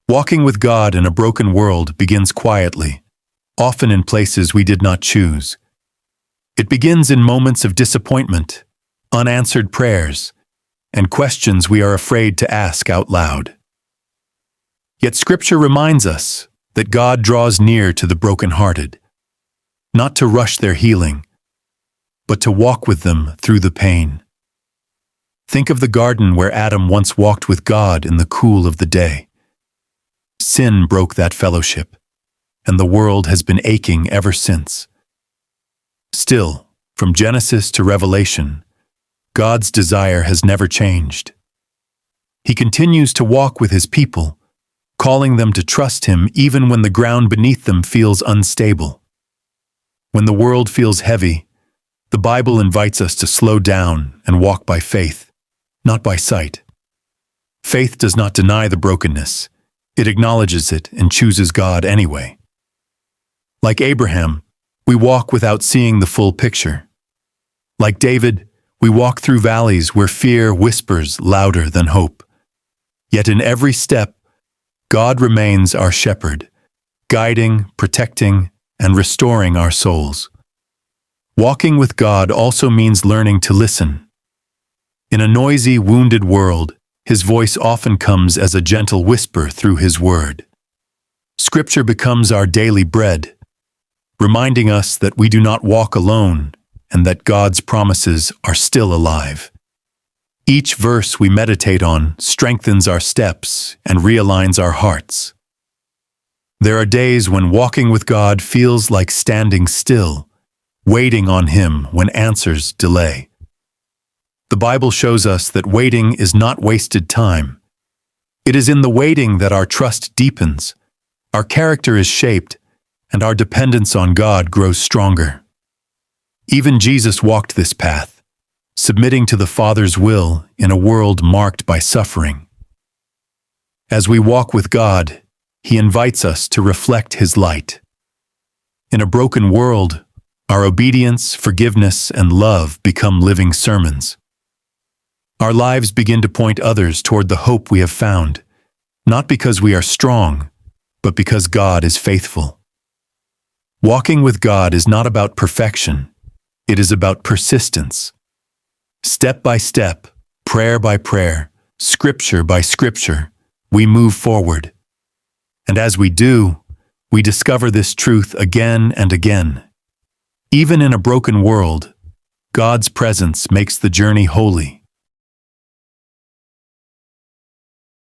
Walking with God in a broken world begins quietly, often in places we did not choose. It begins in moments of disappointment, unanswered prayers, and questions we are afraid to ask out loud. Yet Scripture reminds us that God draws near to the brokenhearted, not to rush their healing, but to walk with them through the pain. Think of the garden where Adam once walked with God in the cool of the day. Sin broke that fellowship, and the world has been aching ever since. Still, from Genesis to Revelation, God's desire has never changed. He continues to walk with His people, calling them to trust Him even when the ground beneath them feels unstable. When the world feels heavy, the Bible invites us to slow down and walk by faith, not by sight. Faith does not deny the brokenness. It acknowledges it and chooses God anyway. Like Abraham, we walk without seeing the full picture. Like David, we walk through valleys where fear whispers louder than hope. Yet in every step, God remains our shepherd, guiding, protecting, and restoring our souls. Walking with God also means learning to listen. In a noisy, wounded world, His voice often comes as a gentle whisper through His word. Scripture becomes our daily bread, reminding us that we do not walk alone and that God's promises are still alive. Each verse we meditate on strengthens our steps and realigns our hearts. There are days when walking with God feels like standing still, waiting on Him when answers delay. The Bible shows us that waiting is not wasted time. It is in the waiting that our trust deepens, our character is shaped, and our dependence on God grows stronger. Even Jesus walked this path, submitting to the Father's will in a world marked by suffering. As we walk with God, He invites us to reflect His light. In a broken world, our obedience, forgiveness, and love become living sermons. Our lives begin to point others toward the hope we have found, not because we are strong, but because God is faithful. Walking with God is not about perfection, it is about persistence. Step by step, prayer by prayer, scripture by scripture, we move forward. And as we do, we discover this truth again and again. Even in a broken world, God's presence makes the journey holy.